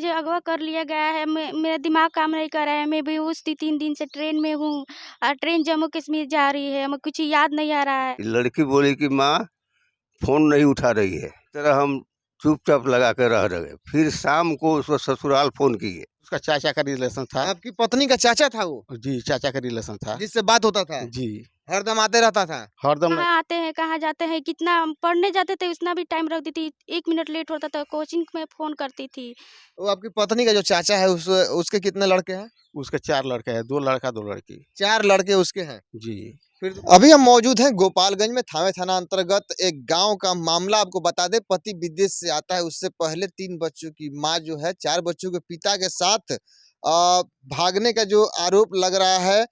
मुझे अगवा कर लिया गया है। मेरा दिमाग काम नहीं कर रहा है। मैं बेहोश थी, 3 दिन से ट्रेन में हूँ और ट्रेन जम्मू कश्मीर जा रही है। हमें कुछ याद नहीं आ रहा है। लड़की बोली कि माँ फोन नहीं उठा रही है। इस तरह हम चुपचाप लगा कर रह गए। फिर शाम को उसको ससुराल फोन किए। उसका चाचा का रिलेशन था। आपकी पत्नी का चाचा था वो, जी, चाचा का रिलेशन था। जिससे बात होता था, जी, हरदम आते रहता था। हरदम कहाँ आते हैं, कहाँ जाते हैं, कितना हम पढ़ने जाते थे उतना भी टाइम रख देती। 1 मिनट लेट होता था, कोचिंग में फ़ोन करती थी। वो आपकी पत्नी का जो चाचा है उसके कितने लड़के हैं? उसके 4 लड़के हैं, 2 लड़का 2 लड़की। 4 लड़के उसके हैं। जी। फिर अभी हम मौजूद हैं गोपालगंज में, थावे थाना अंतर्गत एक गांव का मामला। आपको बता दें, पति विदेश से आता है, उससे पहले 3 बच्चों की मां जो है 4 बच्चों के पिता के साथ भागने का जो आरोप लग रहा है।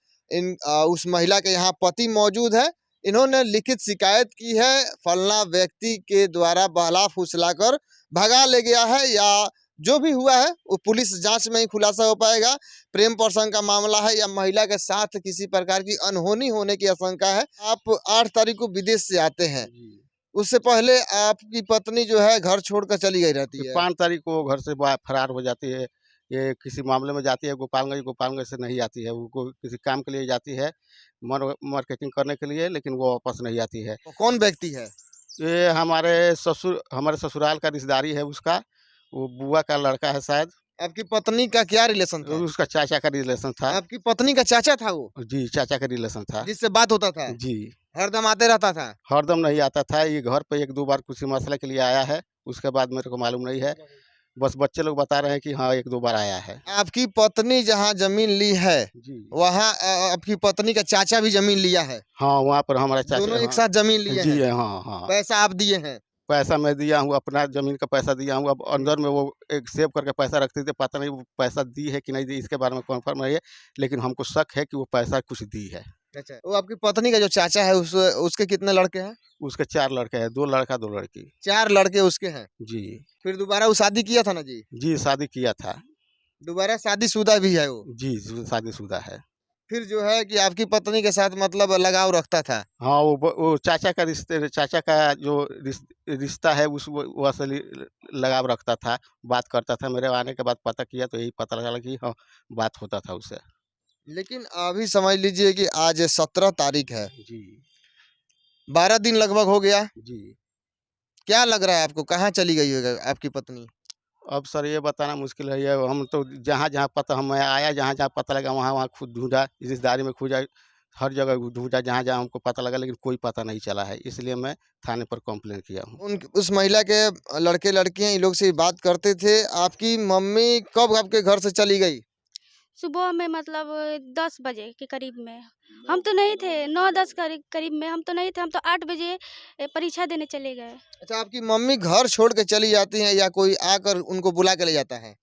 उस महिला के यहाँ पति मौजूद है। इन्होंने लिखित शिकायत की है, फलना व्यक्ति के द्वारा बहला फुसलाकर भगा ले गया है, या जो भी हुआ है वो पुलिस जांच में ही खुलासा हो पाएगा। प्रेम प्रसंग का मामला है या महिला के साथ किसी प्रकार की अनहोनी होने की आशंका है। आप 8 तारीख को विदेश से आते हैं, उससे पहले आपकी पत्नी जो है घर छोड़कर चली गई रहती है। 5 तारीख को घर से फरार हो जाती है। ये किसी मामले में जाती है गोपालगंज, गोपालगंज से नहीं आती है। वो किसी काम के लिए जाती है, मार्केटिंग करने के लिए, लेकिन वो वापस नहीं आती है। तो कौन व्यक्ति है? ये हमारे ससुराल का रिश्तेदारी है उसका। वो बुआ का लड़का है शायद। आपकी पत्नी का क्या रिलेशन था? उसका चाचा का रिलेशन था। आपकी पत्नी का चाचा था वो, जी, चाचा का रिलेशन था। जिससे बात होता था, जी, हरदम आते रहता था। हरदम नहीं आता था। ये घर पे 1-2 बार किसी मसले के लिए आया है, उसके बाद मेरे को मालूम नहीं है। बस बच्चे लोग बता रहे हैं कि हाँ 1-2 बार आया है। आपकी पत्नी जहाँ जमीन ली है, जी, वहाँ आपकी पत्नी का चाचा भी जमीन लिया है। हाँ, वहाँ पर हमारा चाचा। दोनों एक हाँ, साथ जमीन लिए जी हैं। हाँ, हाँ। पैसा आप दिए हैं? पैसा मैं दिया हूँ, अपना ज़मीन का पैसा दिया हूँ। अब अंदर में वो एक सेव करके पैसा रखती थी, पता नहीं वो पैसा दी है कि नहीं दी, इसके बारे में कन्फर्म नहीं है, लेकिन हमको शक है कि वो पैसा कुछ दी है। अच्छा, वो आपकी पत्नी का जो चाचा है उसके कितने लड़के हैं? उसके 4 लड़के हैं, 2 लड़का 2 लड़की। 4 लड़के उसके हैं। जी, फिर दोबारा वो शादी किया था ना जी? जी, शादी किया था। दोबारा शादीशुदा भी है वो। जी, शादीशुदा है। फिर जो है कि आपकी पत्नी के साथ मतलब लगाव रखता था। हाँ, वो चाचा का जो रिश्ता है उस वो असली लगाव रखता था, बात करता था। मेरे आने के बाद पता किया तो यही पता लगा कि हाँ, बात होता था उससे। लेकिन अभी समझ लीजिए कि आज 17 तारीख है, जी, 12 दिन लगभग हो गया। जी। क्या लग रहा है आपको, कहाँ चली गई होगी आपकी पत्नी? अब सर ये बताना मुश्किल है। ये हम तो जहाँ-जहाँ पता मैं आया, जहाँ-जहाँ पता लगा वहाँ-वहाँ खुद ढूँढा, रिश्तेदारी में खोजा, हर जगह ढूँढा जहाँ-जहाँ हमको पता लगा, लेकिन कोई पता नहीं चला है। इसलिए मैं थाने पर कंप्लेंट किया हूँ। उस महिला के लड़के-लड़कियाँ इन लोग से बात करते थे। आपकी मम्मी कब आपके घर से चली गई? सुबह में मतलब 10 बजे के करीब में। हम तो नहीं थे, 9-10 करीब में हम तो नहीं थे। हम तो 8 बजे परीक्षा देने चले गए। अच्छा, आपकी मम्मी घर छोड़ के चली जाती हैं या कोई आकर उनको बुला के ले जाता है?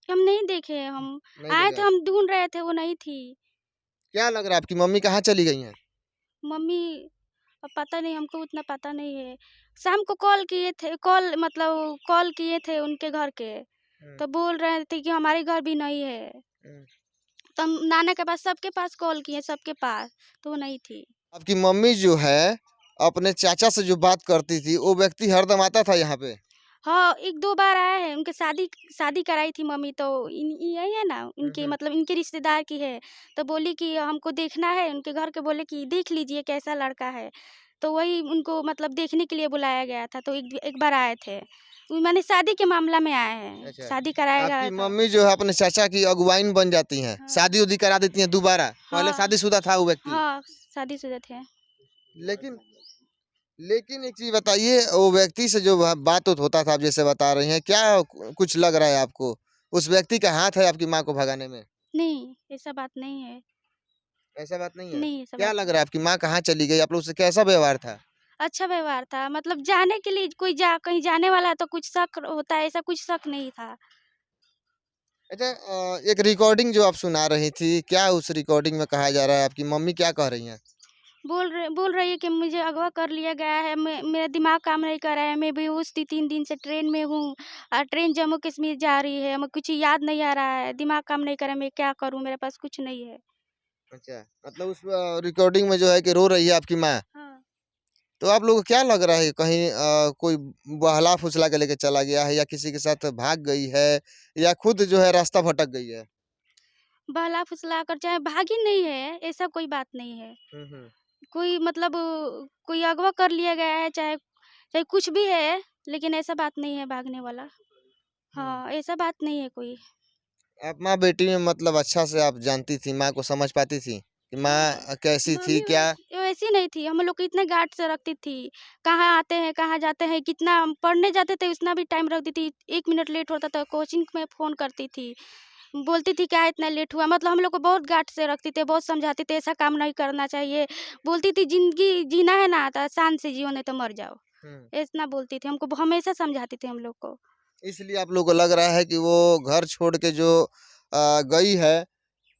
हम नहीं देखे, हम नहीं आए थे, देखा। हम ढूँढ रहे थे, वो नहीं थी। क्या लग रहा है आपकी मम्मी कहाँ चली गई हैं? मम्मी अब पता नहीं, हमको उतना पता नहीं है। शाम को कॉल किए थे, कॉल मतलब कॉल किए थे उनके घर के, तो बोल रहे थे कि हमारे घर भी नहीं है। हुँ। तो हम नाना के पास, सबके पास कॉल किए, सबके पास, तो वो नहीं थी। आपकी मम्मी जो है, अपने चाचा से जो बात करती थी, वो व्यक्ति हरदम आता था यहाँ पे? हाँ, 1-2 बार आए हैं। उनके शादी शादी कराई थी मम्मी, तो यही है ना, इनके हुँ। मतलब इनके रिश्तेदार की है। तो बोली कि हमको देखना है, उनके घर के बोले कि देख लीजिए कैसा लड़का है। तो वही उनको मतलब देखने के लिए बुलाया गया था, तो एक बार आए थे। माने शादी के मामला में आए हैं, अच्छा। शादी कराया गया आपकी था। मम्मी जो है अपने चाचा की अगुवाइन बन जाती हैं, हाँ। शादी-उदी करा देती हैं दोबारा। पहले हाँ, शादीशुदा था वो व्यक्ति। हाँ, शादीशुदा थे। लेकिन लेकिन एक चीज़ बताइए, वो व्यक्ति से जो बात-उत होता था, आप जैसे बता रही हैं, क्या कुछ लग रहा है आपको? उस व्यक्ति का हाथ है आपकी माँ को भगाने में? नहीं, ऐसा बात नहीं है। ऐसा बात नहीं है? नहीं, ऐसा क्या बात लग रहा है आपकी माँ कहाँ चली गई? आप लोग से कैसा व्यवहार था? अच्छा व्यवहार था। मतलब जाने के लिए कोई कहीं जाने वाला है तो कुछ शक होता है, ऐसा कुछ शक नहीं था। अच्छा, एक रिकॉर्डिंग जो आप सुना रही थी, क्या उस रिकॉर्डिंग में कहा जा रहा है? आपकी मम्मी क्या कह रही हैं? बोल रही है कि मुझे अगवा कर लिया गया है। मेरा दिमाग काम नहीं कर रहा है। मैं बेहोश थी, 3 दिन से ट्रेन में हूँ और ट्रेन जम्मू कश्मीर जा रही है। हमें कुछ याद नहीं आ रहा है। दिमाग काम नहीं कर रहा है। मैं क्या करूँ? मेरे पास कुछ नहीं है। अच्छा, मतलब उस रिकॉर्डिंग में जो है कि रो रही है आपकी माँ। हाँ। तो आप लोगों को क्या लग रहा है कहीं कोई बहला फुसला के लेके चला गया है या किसी के साथ भाग गई है या खुद जो है रास्ता भटक गई है? बहला फुसला कर चाहे भागी नहीं है, ऐसा कोई बात नहीं है। कोई मतलब कोई अगवा कर लिया गया है, चाहे चाहे कुछ भी है, लेकिन ऐसा बात नहीं है भागने वाला। हाँ, ऐसा बात नहीं है कोई। आप माँ बेटी में मतलब अच्छा से आप जानती थी, माँ को समझ पाती थी कि माँ कैसी थी मम्मी क्या? वैसी नहीं थी, हम लोग को इतने गार्ड से रखती थी। कहाँ आते हैं, कहाँ जाते हैं, कितना हम पढ़ने जाते थे उतना भी टाइम रखती थी। 1 मिनट लेट होता था कोचिंग में फ़ोन करती थी। बोलती थी क्या इतना लेट हुआ, मतलब हम लोग को बहुत गार्ड से रखते थे, बहुत समझाते थे ऐसा काम नहीं करना चाहिए। बोलती थी ज़िंदगी जीना है ना तो शान से जियो नहीं तो मर जाओ। इतना बोलती थी, हमको हमेशा समझाती थी हम लोग को। इसलिए आप लोग को लग रहा है कि वो घर छोड़ के जो गई है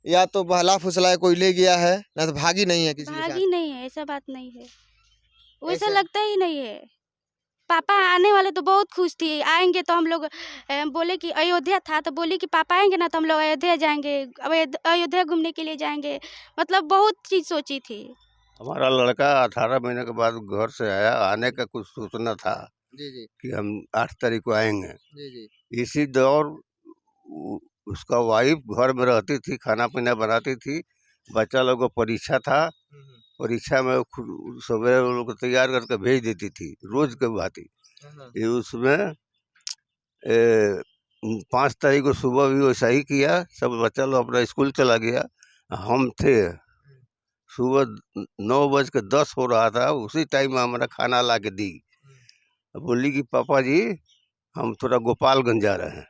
या तो बहला फुसला कोई ले गया है ना तो भागी नहीं है किसी के साथ। भागी नहीं है, ऐसा बात नहीं है। वैसा ऐसा लगता ही नहीं है। पापा आने वाले तो बहुत खुश थी, आएँगे तो हम लोग बोले कि अयोध्या था तो बोली कि पापा आएँगे ना तो हम लोग अयोध्या जाएँगे, अयोध्या घूमने के लिए जाएँगे। मतलब बहुत चीज़ सोची थी। हमारा लड़का 18 महीने के बाद घर से आया, आने का कुछ सूचना था जी जी कि हम 8 तारीख को आएंगे। जी जी। इसी दौर उसका वाइफ घर में रहती थी, खाना पीना बनाती थी, बच्चा लोग को परीक्षा था। परीक्षा में वो खुद सवेरे वो लोग को तैयार करके भेज देती थी रोज के भांति। ये उसमें 5 तारीख को सुबह भी वैसा ही किया, सब बच्चा लोग अपना स्कूल चला गया। हम थे, सुबह 9:10 हो रहा था, उसी टाइम में हमारा खाना ला के दी। बोली कि पापा जी हम थोड़ा गोपालगंज जा रहे हैं।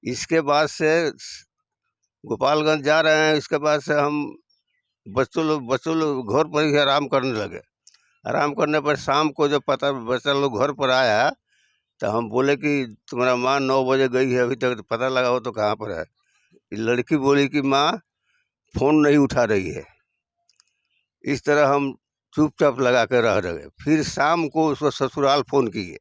इसके बाद से गोपालगंज जा रहे हैं, इसके बाद से हम बच्चों लोग घर पर ही आराम करने लगे। आराम करने पर शाम को जब पता बच्चा लोग घर पर आया तो हम बोले कि तुम्हारा माँ 9 बजे गई है, अभी तक पता लगा हो तो कहाँ पर है। ये लड़की बोली कि माँ फ़ोन नहीं उठा रही है। इस तरह हम चुपचाप लगा कर रह गए। फिर शाम को उसको ससुराल फ़ोन किए,